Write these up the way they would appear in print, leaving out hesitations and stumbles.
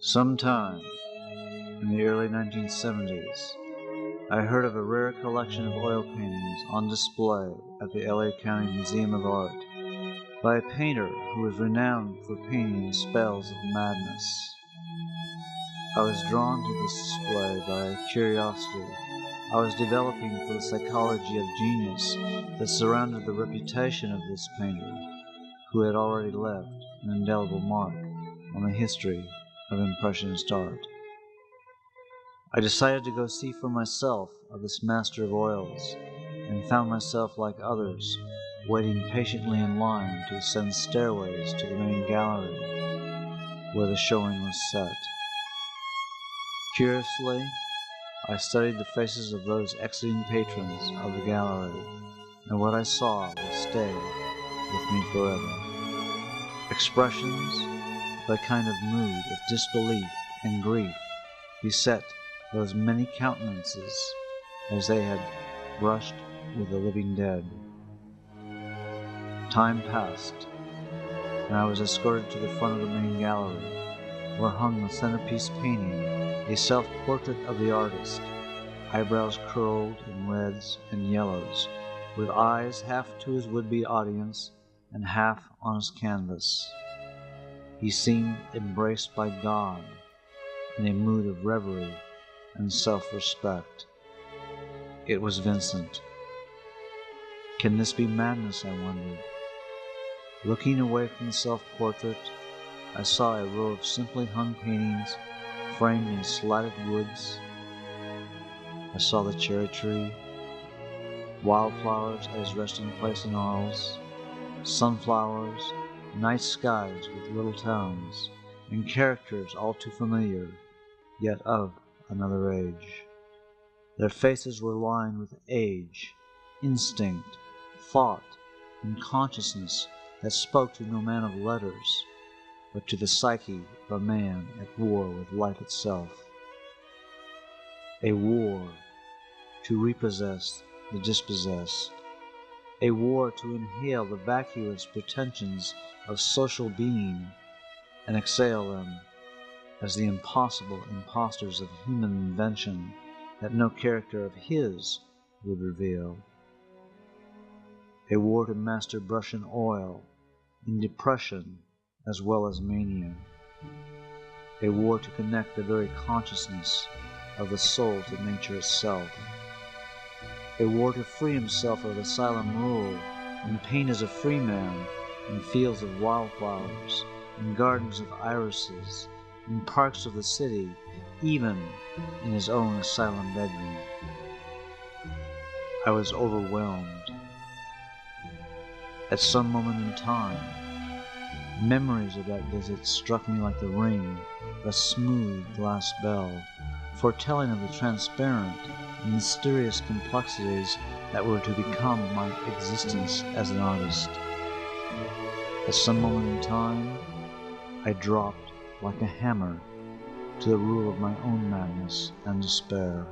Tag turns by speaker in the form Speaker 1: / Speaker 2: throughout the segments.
Speaker 1: Sometime in the early 1970s, I heard of a rare collection of oil paintings on display at the LA County Museum of Art by a painter who was renowned for painting spells of madness. I was drawn to this display by a curiosity I was developing for the psychology of genius that surrounded the reputation of this painter, who had already left an indelible mark on the history of Impressionist art. I decided to go see for myself of this master of oils, and found myself, like others, waiting patiently in line to ascend stairways to the main gallery, where the showing was set. Curiously, I studied the faces of those exiting patrons of the gallery, and what I saw will stay with me forever. Expressions of a kind of mood of disbelief and grief beset those many countenances as they had brushed with the living dead. Time passed, and I was escorted to the front of the main gallery, where hung the centerpiece painting, a self-portrait of the artist, eyebrows curled in reds and yellows, with eyes half to his would-be audience and half on his canvas. He seemed embraced by God in a mood of reverie and self-respect. It was Vincent. Can this be madness, I wondered. Looking away from the self-portrait, I saw a row of simply hung paintings framed in slatted woods. I saw the cherry tree, wildflowers at his resting place in Arles, sunflowers, night skies with little towns, and characters all too familiar, yet of another age. Their faces were lined with age, instinct, thought, and consciousness that spoke to no man of letters, but to the psyche of a man at war with life itself. A war to repossess the dispossessed, a war to inhale the vacuous pretensions of social being and exhale them as the impossible impostors of human invention that no character of his would reveal. A war to master brush and oil in depression as well as mania. A war to connect the very consciousness of the soul to nature itself. A war to free himself of asylum rule and paint as a free man in fields of wildflowers, in gardens of irises, in parks of the city, even in his own asylum bedroom. I was overwhelmed. At some moment in time, memories of that visit struck me like the ring of a smooth glass bell, foretelling of the transparent and mysterious complexities that were to become my existence as an artist. At some moment in time, I dropped like a hammer to the rule of my own madness and despair.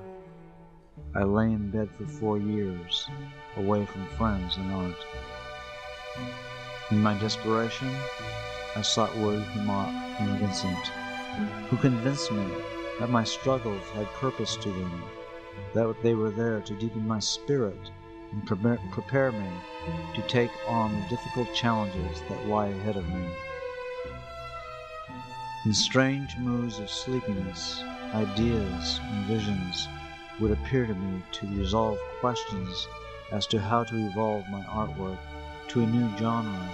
Speaker 1: I lay in bed for 4 years, away from friends and art. In my desperation, I sought word from Vincent, who convinced me that my struggles had purpose to them, that they were there to deepen my spirit and prepare me to take on the difficult challenges that lie ahead of me. In strange moods of sleepiness, ideas and visions would appear to me to resolve questions as to how to evolve my artwork to a new genre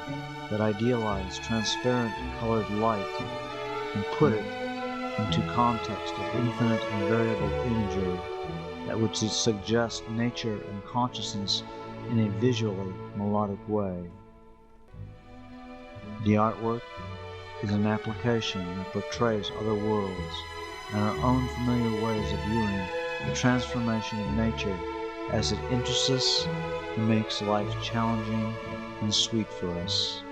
Speaker 1: that idealized transparent colored light and put it into context of infinite and variable imagery that would suggest nature and consciousness in a visually melodic way. The artwork is an application that portrays other worlds and our own familiar ways of viewing the transformation of nature as it interests us and makes life challenging and sweet for us.